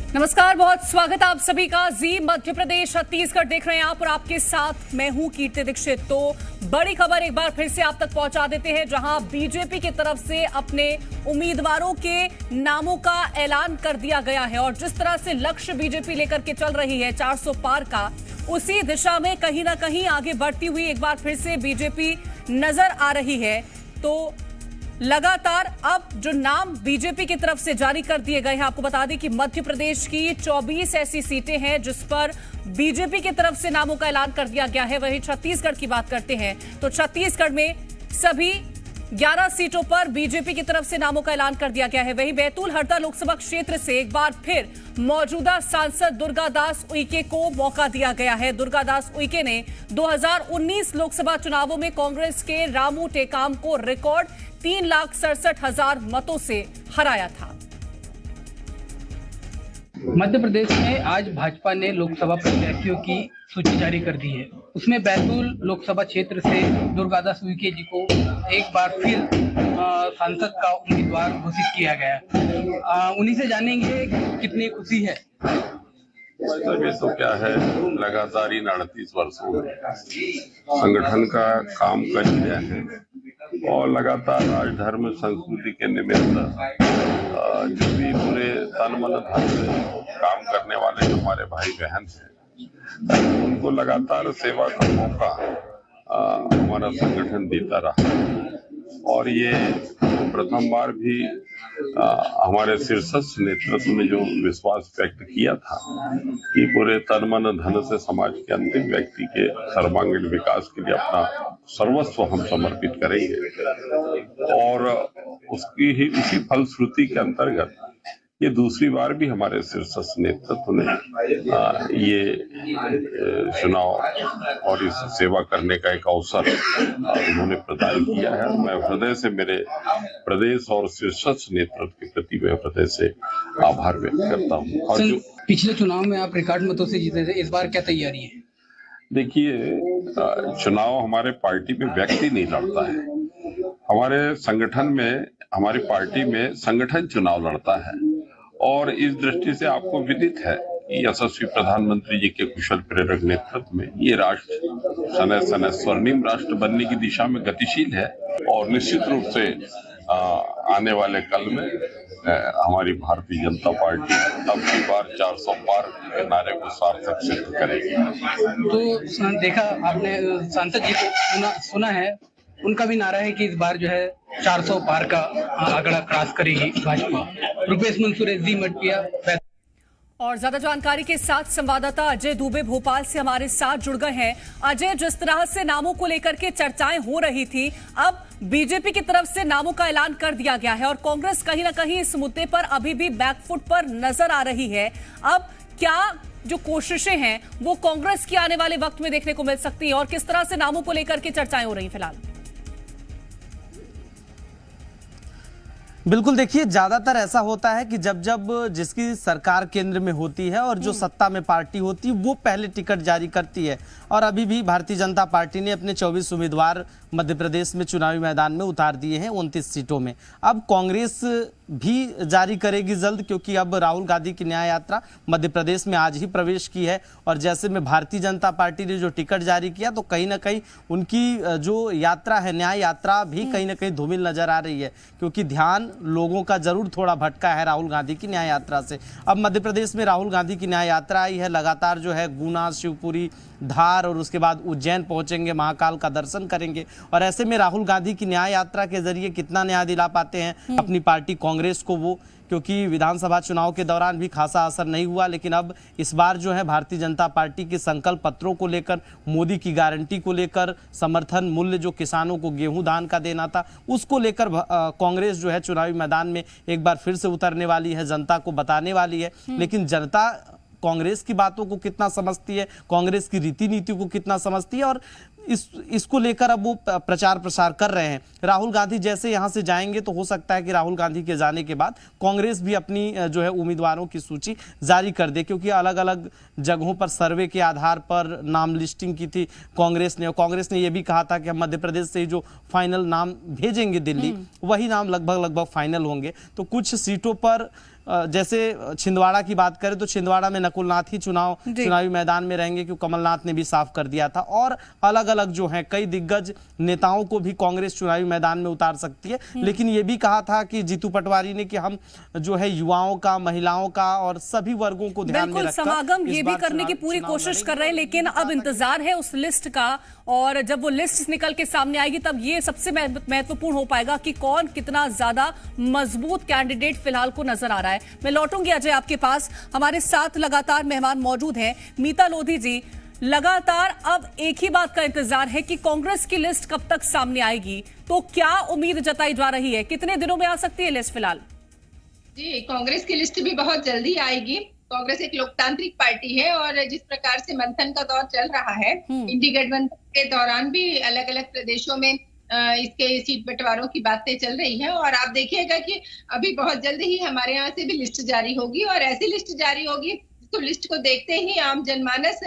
नमस्कार, बहुत स्वागत आप सभी का। जी मध्य प्रदेश छत्तीसगढ़ देख रहे हैं आप और आपके साथ मैं हूं कीर्ति दीक्षित। तो बड़ी खबर एक बार फिर से आप तक पहुंचा देते हैं, जहां बीजेपी की तरफ से अपने उम्मीदवारों के नामों का ऐलान कर दिया गया है और जिस तरह से लक्ष्य बीजेपी लेकर के चल रही है 400 पार का, उसी दिशा में कहीं ना कहीं आगे बढ़ती हुई एक बार फिर से बीजेपी नजर आ रही है। तो लगातार अब जो नाम बीजेपी की तरफ से जारी कर दिए गए हैं, आपको बता दें कि मध्य प्रदेश की 24 ऐसी सीटें हैं जिस पर बीजेपी की तरफ से नामों का ऐलान कर दिया गया है। वहीं छत्तीसगढ़ की बात करते हैं तो छत्तीसगढ़ में सभी 11 सीटों पर बीजेपी की तरफ से नामों का ऐलान कर दिया गया है। वहीं बैतूल हरदा लोकसभा क्षेत्र से एक बार फिर मौजूदा सांसद दुर्गादास उइके को मौका दिया गया है। दुर्गादास उइके ने 2019 लोकसभा चुनावों में कांग्रेस के रामू टेकाम को रिकॉर्ड 3,67,000 मतों से हराया था। मध्य प्रदेश में आज भाजपा ने लोकसभा प्रत्याशियों की सूची जारी कर दी है। उसमें बैतूल लोकसभा क्षेत्र से दुर्गादास उइके जी को एक बार फिर सांसद का उम्मीदवार घोषित किया गया। उन्हीं से जानेंगे कितनी खुशी है। ये तो क्या है, लगातार इन 38 वर्षों में संगठन का काम कर ही रहे हैं और लगातार राजधर्म संस्कृति के निमित्त जो भी पूरे तन मन धन से काम करने वाले जो हमारे भाई बहन हैं, उनको लगातार सेवा का मौका हमारा संगठन देता रहा और ये प्रथम बार भी हमारे शीर्षस्थ नेतृत्व ने जो विश्वास व्यक्त किया था कि पूरे तन मन धन से समाज के अंतिम व्यक्ति के सर्वांगीण विकास के लिए अपना सर्वस्व हम समर्पित करेंगे और उसकी ही उसी फलश्रुति के अंतर्गत ये दूसरी बार भी हमारे शीर्षस्थ नेतृत्व ने ये चुनाव और इस सेवा करने का एक अवसर उन्होंने प्रदान किया है। मैं हृदय से मेरे प्रदेश और शीर्षस्थ नेतृत्व के प्रति मैं हृदय से आभार व्यक्त करता हूँ। और जो पिछले चुनाव में आप रिकॉर्ड मतों से जीते थे, इस बार क्या तैयारी है? देखिए, चुनाव हमारे पार्टी में व्यक्ति नहीं लड़ता है, हमारे संगठन में, हमारी पार्टी में संगठन चुनाव लड़ता है और इस दृष्टि से आपको विदित है कि यशस्वी प्रधानमंत्री जी के कुशल प्रेरक नेतृत्व में ये राष्ट्र सने सने स्वर्णिम राष्ट्र बनने की दिशा में गतिशील है और निश्चित रूप से आने वाले कल में हमारी भारतीय जनता पार्टी अब की बार 400 पार के नारे को सार्थक सिद्ध करेगी। तो देखा आपने सांसद जी को सुना है, उनका भी नारा है कि इस बार जो है 400 पार का आंकड़ा क्रॉस करेगी भाजपा। रुपेश मंसूरे, जी मटिया। और ज्यादा जानकारी के साथ संवाददाता अजय दुबे भोपाल से हमारे साथ जुड़ गए हैं। अजय, जिस तरह से नामों को लेकर के चर्चाएं हो रही थी, अब बीजेपी की तरफ से नामों का ऐलान कर दिया गया है और कांग्रेस कहीं ना कहीं इस मुद्दे पर अभी भी बैकफुट पर नजर आ रही है। अब क्या जो कोशिशें हैं वो कांग्रेस की आने वाले वक्त में देखने को मिल सकती है और किस तरह से नामों को लेकर के चर्चाएं हो रही फिलहाल? बिल्कुल, देखिए, ज्यादातर ऐसा होता है कि जब जब जिसकी सरकार केंद्र में होती है और जो सत्ता में पार्टी होती है वो पहले टिकट जारी करती है और अभी भी भारतीय जनता पार्टी ने अपने 24 उम्मीदवार मध्य प्रदेश में चुनावी मैदान में उतार दिए हैं 29 सीटों में। अब कांग्रेस भी जारी करेगी जल्द, क्योंकि अब राहुल गांधी की न्याय यात्रा मध्य प्रदेश में आज ही प्रवेश की है और जैसे में भारतीय जनता पार्टी ने जो टिकट जारी किया तो कहीं ना कहीं उनकी जो यात्रा है, न्याय यात्रा भी कहीं ना कहीं धूमिल नजर आ रही है, क्योंकि ध्यान लोगों का जरूर थोड़ा भटका है राहुल गांधी की न्याय यात्रा से। अब मध्य प्रदेश में राहुल गांधी की न्याय यात्रा आई है, लगातार जो है गुना, शिवपुरी, धार और उसके बाद उज्जैन पहुंचेंगे, महाकाल का दर्शन करेंगे और ऐसे में राहुल गांधी की न्याय यात्रा के जरिए कितना न्याय दिला पाते हैं अपनी पार्टी कांग्रेस को वो, क्योंकि विधानसभा चुनाव के दौरान भी खासा असर नहीं हुआ, लेकिन अब इस बार जो है भारतीय जनता पार्टी के संकल्प पत्रों को लेकर, मोदी की गारंटी को लेकर, समर्थन मूल्य जो किसानों को गेहूं धान का देना था उसको लेकर कांग्रेस जो है चुनावी मैदान में एक बार फिर से उतरने वाली है, जनता को बताने वाली है। लेकिन जनता कांग्रेस की बातों को कितना समझती है, कांग्रेस की रीति नीति को कितना समझती है और इसको लेकर अब वो प्रचार प्रसार कर रहे हैं। राहुल गांधी जैसे यहां से जाएंगे तो हो सकता है कि राहुल गांधी के जाने के बाद कांग्रेस भी अपनी जो है उम्मीदवारों की सूची जारी कर दे, क्योंकि अलग अलग जगहों पर सर्वे के आधार पर नाम लिस्टिंग की थी कांग्रेस ने, और कांग्रेस ने यह भी कहा था कि हम मध्य प्रदेश से ही जो फाइनल नाम भेजेंगे दिल्ली, वही नाम लगभग फाइनल होंगे। तो कुछ सीटों पर जैसे छिंदवाड़ा की बात करें तो छिंदवाड़ा में नकुलनाथ ही चुनावी मैदान में रहेंगे, क्योंकि कमलनाथ ने भी साफ कर दिया था। और अलग अलग जो हैं कई दिग्गज नेताओं को भी कांग्रेस चुनावी मैदान में उतार सकती है। लेकिन ये भी कहा था कि जीतू पटवारी ने कि हम जो है युवाओं का, महिलाओं का और सभी वर्गों को ध्यान में रखकर समागम ये भी करने की पूरी कोशिश कर रहे हैं। लेकिन अब इंतजार है उस लिस्ट का, और जब वो लिस्ट निकल के सामने आएगी तब ये सबसे महत्वपूर्ण हो पाएगा कि कौन कितना ज्यादा मजबूत कैंडिडेट फिलहाल को नजर आ रहा है। मैं लौटूंगी अजय आपके पास, हमारे साथ लगातार मेहमान मौजूद हैं। मीता लोधी जी, लगातार अब एक ही बात का इंतजार है कि कांग्रेस की लिस्ट कब तक सामने आएगी, तो क्या उम्मीद जताई जा रही है, कितने दिनों में आ सकती है लिस्ट फिलहाल? जी, कांग्रेस की लिस्ट भी बहुत जल्दी आएगी। कांग्रेस एक लोकतांत्रिक पार्टी है और जिस प्रकार से मंथन का दौर चल रहा है, इंडी गठबंधन के दौरान भी अलग अलग प्रदेशों में इसके सीट बंटवारों की बातें चल रही है। और आप देखिएगा कि अभी बहुत जल्द ही हमारे यहाँ से भी लिस्ट जारी होगी, और ऐसी लिस्ट जारी होगी तो लिस्ट को देखते ही आम जनमानस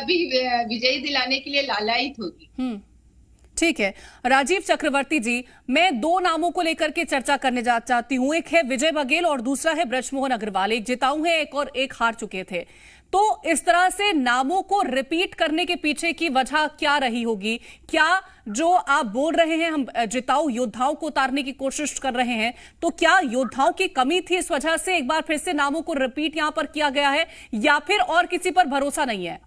भी विजयी दिलाने के लिए लालायित होगी। ठीक है, राजीव चक्रवर्ती जी, मैं दो नामों को लेकर के चर्चा करने चाहती हूँ। एक है विजय बघेल और दूसरा है बृजमोहन अग्रवाल। एक जिताऊ है और एक हार चुके थे। तो इस तरह से नामों को रिपीट करने के पीछे की वजह क्या रही होगी? क्या जो आप बोल रहे हैं हम जिताऊ योद्धाओं को उतारने की कोशिश कर रहे हैं, तो क्या योद्धाओं की कमी थी, इस वजह से एक बार फिर से नामों को रिपीट यहां पर किया गया है, या फिर और किसी पर भरोसा नहीं है?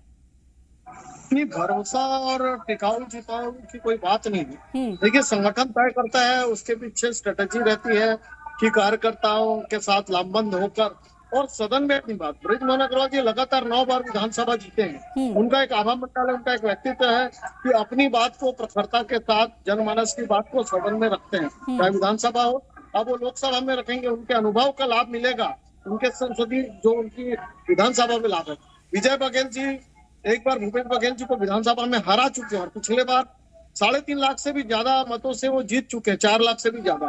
नहीं, भरोसा और टिकाऊ जिताऊ की कोई बात नहीं है। देखिए, संगठन तय करता है, उसके पीछे स्ट्रेटेजी रहती है कि कार्यकर्ताओं के साथ लामबंद होकर और सदन में अपनी बात। बृजमोहन अग्रवाल जी लगातार 9 बार विधानसभा जीते हैं। उनका एक आभा मंडल है, उनका एक व्यक्तित्व है कि अपनी बात को प्रखरता के साथ जनमानस की बात को सदन में रखते हैं, चाहे विधानसभा हो। अब वो लोकसभा में रखेंगे, उनके अनुभव का लाभ मिलेगा, उनके संसदीय जो उनकी विधानसभा में लाभ है। विजय बघेल जी एक बार भूपेश बघेल जी को विधानसभा में हरा चुके हैं और पिछले बार 3.5 लाख से भी ज्यादा मतों से वो जीत चुके हैं, 4 लाख से भी ज्यादा।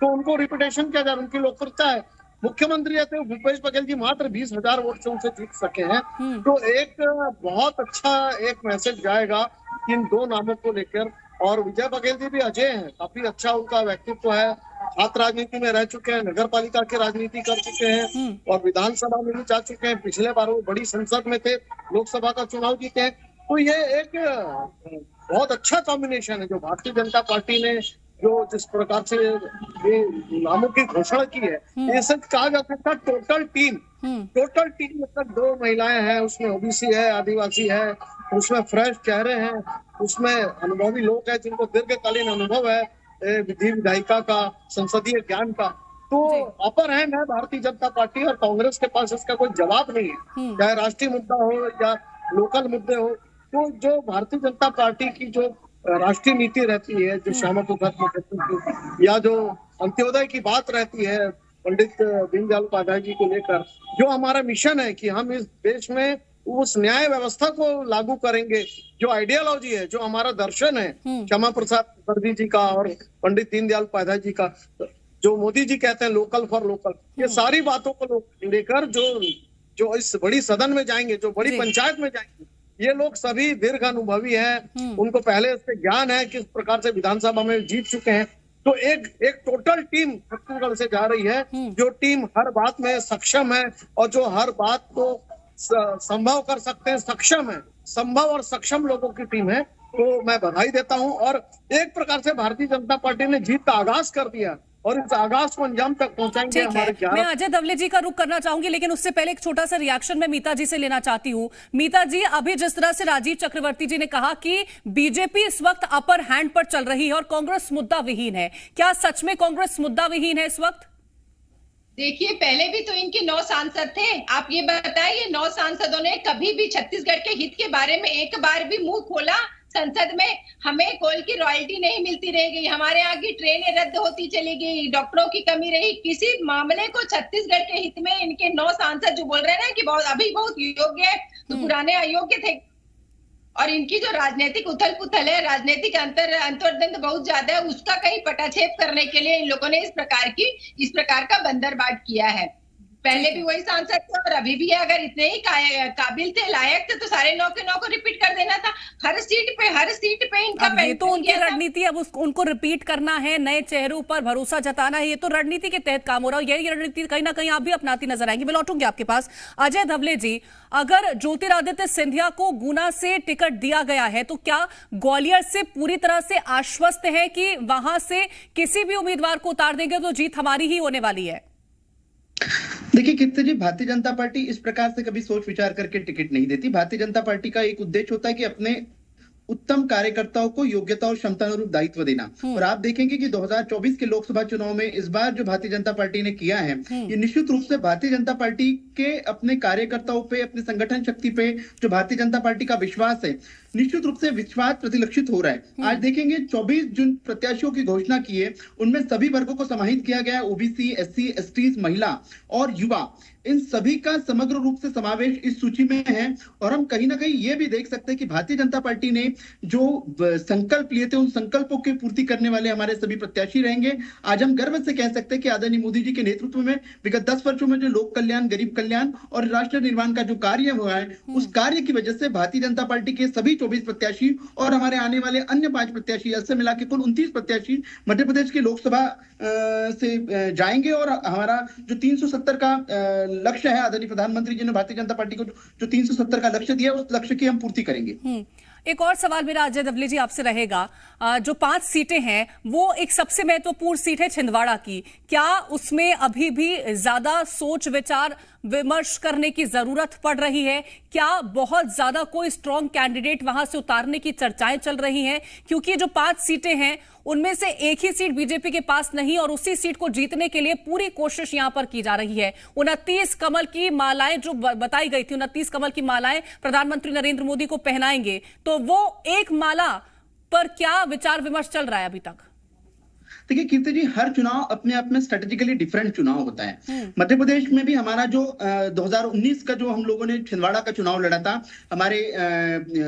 तो उनको रिपीटेशन क्या जा रहा है, उनकी लोकप्रियता है। मुख्यमंत्री रहते हुए भूपेश बघेल जी मात्र 20,000 वोट से उनसे जीत सके हैं। तो एक बहुत अच्छा एक मैसेज जाएगा इन दो नामों को लेकर। और विजय बघेल जी भी अजय हैं, काफी अच्छा उनका व्यक्तित्व है, छात्र राजनीति में रह चुके हैं, नगर पालिका की राजनीति कर चुके हैं और विधानसभा में भी जा चुके हैं। पिछले बार वो बड़ी संसद में थे, लोकसभा का चुनाव जीते हैं। तो ये एक बहुत अच्छा कॉम्बिनेशन है जो भारतीय जनता पार्टी ने जो जिस प्रकार से ये नामों की घोषणा की है, ये सब कहा जा सकता है टोटल टीम मतलब 2 महिलाएं हैं, उसमें ओबीसी है, आदिवासी है, उसमें फ्रेश चेहरे हैं, उसमें अनुभवी लोग हैं जिनको दीर्घकालीन अनुभव है विधि विधायिका का, संसदीय ज्ञान का। तो अपर हैंड है भारतीय जनता पार्टी और कांग्रेस के पास इसका कोई जवाब नहीं है, चाहे राष्ट्रीय मुद्दा हो या लोकल मुद्दे हो। तो जो भारतीय जनता पार्टी की जो राष्ट्रीय नीति रहती है, जो श्यामा प्रसाद मुखर्जी या जो अंत्योदय की बात रहती है पंडित दीनदयाल उपाध्याय जी को लेकर, जो हमारा मिशन है कि हम इस देश में उस न्याय व्यवस्था को लागू करेंगे, जो आइडियोलॉजी है, जो हमारा दर्शन है श्यामा प्रसाद मुखर्जी जी का और पंडित दीनदयाल उपाध्याय जी का, जो मोदी जी कहते हैं लोकल फॉर लोकल, ये सारी बातों को लेकर जो इस बड़ी सदन में जाएंगे, जो बड़ी पंचायत में जाएंगे, ये लोग सभी दीर्घ अनुभवी हैं, उनको पहले इससे ज्ञान है, किस प्रकार से विधानसभा में जीत चुके हैं। तो एक टोटल टीम छत्तीसगढ़ से जा रही है, जो टीम हर बात में सक्षम है और जो हर बात को संभव कर सकते हैं, सक्षम है, संभव और सक्षम लोगों की टीम है। तो मैं बधाई देता हूं। और एक प्रकार से भारतीय जनता पार्टी ने जीत का आगाज कर दिया और इस आगाज को अंजाम तक पहुंचाएंगे हमारे। मैं अजय दवले जी का रुख करना चाहूंगी, लेकिन उससे पहले एक छोटा सा रिएक्शन मैं मीता जी से लेना चाहती हूँ। मीता जी, अभी जिस तरह से राजीव चक्रवर्ती जी ने कहा कि बीजेपी इस वक्त अपर हैंड पर चल रही है और कांग्रेस मुद्दा विहीन है, क्या सच में कांग्रेस मुद्दा विहीन है इस वक्त? देखिए, पहले भी तो इनके 9 सांसद थे। आप ये बताइए, 9 सांसदों ने कभी भी छत्तीसगढ़ के हित के बारे में एक बार भी मुंह खोला? संसद में हमें कोल की रॉयल्टी नहीं मिलती रह गई, हमारे यहाँ की ट्रेनें रद्द होती चली गई, डॉक्टरों की कमी रही, किसी मामले को छत्तीसगढ़ के हित में इनके 9 सांसद जो बोल रहे हैं ना कि अभी बहुत योग्य है, तो पुराने अयोग्य थे। और इनकी जो राजनीतिक उथल पुथल है, राजनीतिक अंतर्द्वंद बहुत ज्यादा है, उसका कहीं पटाक्षेप करने के लिए इन लोगों ने इस प्रकार का बंदरबाट किया है। पहले भी वही सांसद थे और अभी भी है। अगर इतने ही काबिल थे, लायक थे, तो सारे 9 के 9 को रिपीट कर देना था। हर सीट पे इनका अब ये तो उनकी रणनीति, अब उनको रिपीट करना है, नए चेहरों पर भरोसा जताना है, ये तो रणनीति के तहत काम हो रहा है। यही रणनीति कहीं ना कहीं आप भी अपनाती नजर आएंगी। मैं लौटूंगी आपके पास। अजय धवले जी, अगर ज्योतिरादित्य सिंधिया को गुना से टिकट दिया गया है तो क्या ग्वालियर से पूरी तरह से आश्वस्त है कि वहां से किसी भी उम्मीदवार को उतार देंगे तो जीत हमारी ही होने वाली है? देखिए कीर्ति जी, भारतीय जनता पार्टी इस प्रकार से कभी सोच विचार करके टिकट नहीं देती। भारतीय जनता पार्टी का एक उद्देश्य होता है कि अपने उत्तम कार्यकर्ताओं को योग्यता और क्षमता अनुरूप दायित्व देना। और आप देखेंगे कि 2024 के लोकसभा चुनाव में इस बार जो भारतीय जनता पार्टी ने किया है, ये निश्चित रूप से भारतीय जनता पार्टी के अपने कार्यकर्ताओं पे, अपने संगठन शक्ति पे जो भारतीय जनता पार्टी का विश्वास है, निश्चित रूप से विश्वास प्रतिलक्षित हो रहा है। आज देखेंगे 24 जिन प्रत्याशियों की घोषणा की है, उनमें सभी वर्गों को समाहित किया गया है। ओबीसी, एससी, एसटी, महिला और युवा, इन सभी का समग्र रूप से समावेश इस सूची में है। और हम कहीं ना कहीं ये भी देख सकते हैं कि भारतीय जनता पार्टी ने जो संकल्प लिए थे, उन संकल्पों की पूर्ति करने वाले हमारे सभी प्रत्याशी रहेंगे। आज हम गर्व से कह सकते हैं कि आदरणीय मोदी जी के नेतृत्व में विगत 10 वर्षों में जो लोक कल्याण, गरीब कल्याण और राष्ट्र निर्माण का जो कार्य हुआ है, उस कार्य की वजह से भारतीय जनता पार्टी के सभी 24 प्रत्याशी और हमारे आने वाले अन्य 5 प्रत्याशी, ऐसे मिला के कुल 29 प्रत्याशी मध्य प्रदेश की लोकसभा से जाएंगे। और हमारा जो 370 का लक्ष्य है, आदरणीय प्रधानमंत्री जी ने भारतीय जनता पार्टी को जो 370 का लक्ष्य दिया, उस लक्ष्य की हम पूर्ति करेंगे। एक और सवाल मेरा अजय धवले जी आपसे रहेगा। जो 5 सीटें हैं, वो एक सबसे महत्वपूर्ण सीट है छिंदवाड़ा की। क्या उसमें अभी भी ज्यादा सोच विचार विमर्श करने की जरूरत पड़ रही है? क्या बहुत ज्यादा कोई स्ट्रॉन्ग कैंडिडेट वहां से उतारने की चर्चाएं चल रही हैं? क्योंकि जो 5 सीटें हैं, उनमें से एक ही सीट बीजेपी के पास नहीं, और उसी सीट को जीतने के लिए पूरी कोशिश यहां पर की जा रही है। 29 कमल की मालाएं जो बताई गई थी, 29 कमल की मालाएं प्रधानमंत्री नरेंद्र मोदी को पहनाएंगे, तो वो एक माला पर क्या विचार विमर्श चल रहा है अभी तक? देखिए कीर्ति जी, हर चुनाव अपने आप में स्ट्रेटेजिकली डिफरेंट चुनाव होता है। मध्य प्रदेश में भी हमारा जो 2019 का जो हम लोगों ने छिंदवाड़ा का चुनाव लड़ा था, हमारे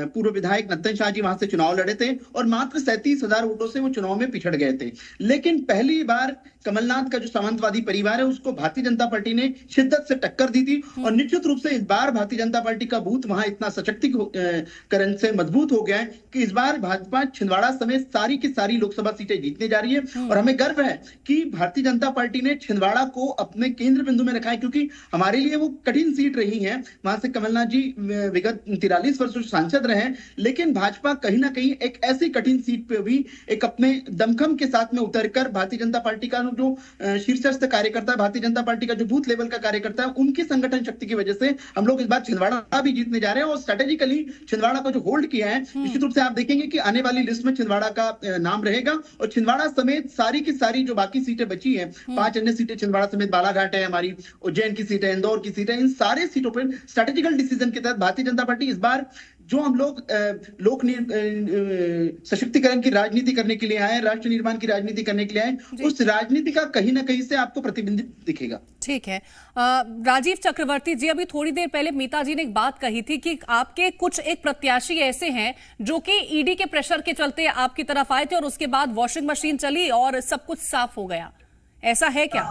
पूर्व विधायक नत्थन शाह जी वहां से चुनाव लड़े थे और मात्र 37,000 वोटों से वो चुनाव में पिछड़ गए थे। लेकिन पहली बार कमलनाथ का जो सामंतवादी परिवार है, उसको भारतीय जनता पार्टी ने शिद्दत से टक्कर दी थी। और निश्चित रूप से इस बार भारतीय जनता पार्टी का बूथ वहां इतना सशक्तिकरण से मजबूत हो गया है कि इस बार भाजपा छिंदवाड़ा समेत सारी की सारी लोकसभा सीटें जीतने जा रही है। और हमें गर्व है कि भारतीय जनता पार्टी ने छिंदवाड़ा को अपने केंद्र बिंदु में रखा है, क्योंकि हमारे लिए वो कठिन सीट रही है। वहां से कमलनाथ जी विगत 43 वर्षों से सांसद रहे हैं, लेकिन भाजपा कहीं ना कहीं एक ऐसी कठिन सीट पे भी एक अपने दमखम के साथ में उतरकर भारतीय जनता पार्टी का जो शीर्षस्थ कार्यकर्ता है, भारतीय जनता पार्टी का जो बूथ लेवल का कार्यकर्ता है, उनकी संगठन शक्ति की वजह से हम लोग इस बार छिंदवाड़ा भी जीतने जा रहे हैं। और स्ट्रेटेजिकली छिंदवाड़ा को जो होल्ड किया है, निश्चित रूप से आप देखेंगे कि आने वाली लिस्ट में छिंदवाड़ा का नाम रहेगा। और छिंदवाड़ा समेत सारी की सारी जो बाकी सीटें बची हैं, 5 अन्य सीटें छिंदवाड़ा समेत, बालाघाट है हमारी, उज्जैन की सीट है, इंदौर की सीट है, इन सारे सीटों पर स्ट्रेटेजिकल डिसीजन के तहत भारतीय जनता पार्टी इस बार जो हम लोग लोक सशक्तिकरण की राजनीति करने के लिए आए, राष्ट्र निर्माण की राजनीति करने के लिए आए, उस राजनीति का कहीं ना कहीं से आपको प्रतिबिंबित दिखेगा। ठीक है। राजीव चक्रवर्ती जी, अभी थोड़ी देर पहले मीता जी ने एक बात कही थी कि आपके कुछ एक प्रत्याशी ऐसे हैं जो कि ईडी के प्रेशर के चलते आपकी तरफ आए थे और उसके बाद वॉशिंग मशीन चली और सब कुछ साफ हो गया। ऐसा है क्या?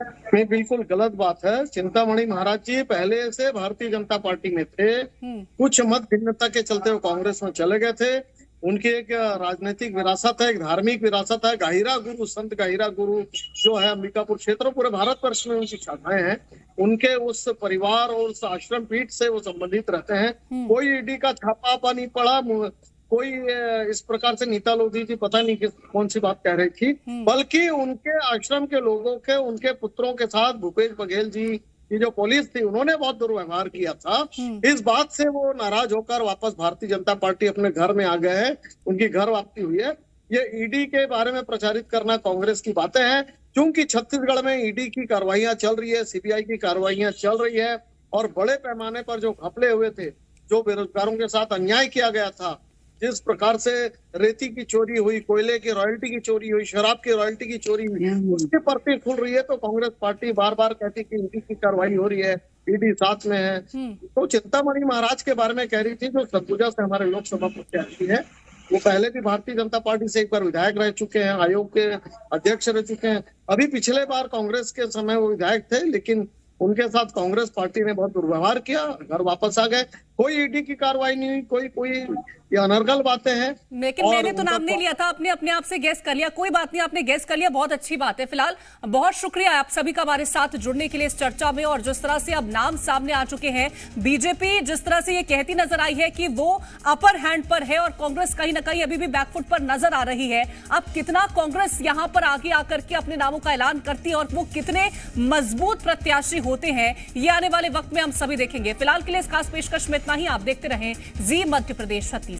नहीं, बिल्कुल गलत बात है। चिंतामणि महाराज जी पहले से भारतीय जनता पार्टी में थे, कुछ मत भिन्नता के चलते वो कांग्रेस में चले गए थे। उनकी एक राजनीतिक विरासत है, एक धार्मिक विरासत है। गाहिरा गुरु, संत गाहिरा गुरु जो है अंबिकापुर क्षेत्र, पूरे भारतवर्ष में उनकी शाखाएं हैं। उनके उस परिवार और उस आश्रम पीठ से वो संबंधित रहते हैं। कोई ईडी का छापा नहीं पड़ा, कोई इस प्रकार से नीता लोधी जी पता नहीं कौन सी बात कह रही थी, बल्कि उनके आश्रम के लोगों के, उनके पुत्रों के साथ भूपेश बघेल जी की जो पुलिस थी, उन्होंने बहुत दुर्व्यवहार किया था। इस बात से वो नाराज होकर वापस भारतीय जनता पार्टी अपने घर में आ गए हैं, उनकी घर वापसी हुई है। ये ईडी के बारे में प्रचारित करना कांग्रेस की बातें हैं, क्योंकि छत्तीसगढ़ में ईडी की कार्रवाइयां चल रही है, सीबीआई की कार्रवाइयां चल रही है, और बड़े पैमाने पर जो घपले हुए थे, जो बेरोजगारों के साथ अन्याय किया गया था, जिस प्रकार से रेती की चोरी हुई, कोयले की रॉयल्टी की चोरी हुई, शराब की रॉयल्टी की चोरी हुई, उसकी पर्ची खुल रही है। तो कांग्रेस पार्टी बार बार कहती कि ईडी की कार्रवाई हो रही है, ईडी साथ में है। तो चिंतामणि महाराज के बारे में कह रही थी, जो सरगुजा से हमारे लोकसभा प्रत्याशी है, वो पहले भी भारतीय जनता पार्टी से एक बार विधायक रह चुके हैं, आयोग के अध्यक्ष रह चुके हैं। अभी पिछले बार कांग्रेस के समय वो विधायक थे, लेकिन उनके साथ कांग्रेस पार्टी ने बहुत दुर्व्यवहार किया, घर वापस आ गए। कोई ईडी की कार्रवाई नहीं हुई, कोई ये अनर्गल बातें हैं। लेकिन मैंने तो नाम नहीं लिया था, आपने अपने आप से गैस कर लिया। कोई बात नहीं, आपने गैस कर लिया, बहुत अच्छी बात है। फिलहाल बहुत शुक्रिया आप सभी का हमारे साथ जुड़ने के लिए इस चर्चा में। और जिस तरह से अब नाम सामने आ चुके हैं, बीजेपी जिस तरह से ये कहती नजर आई है कि वो अपर हैंड पर है और कांग्रेस कहीं ना कहीं अभी भी बैकफुट पर नजर आ रही है। अब कितना कांग्रेस यहां पर आगे आकर के अपने नामों का ऐलान करती है और वो कितने मजबूत प्रत्याशी होते हैं, ये आने वाले वक्त में हम सभी देखेंगे। फिलहाल के लिए इस खास पेशकश में इतना ही। आप देखते रहें जी मध्य प्रदेश 36।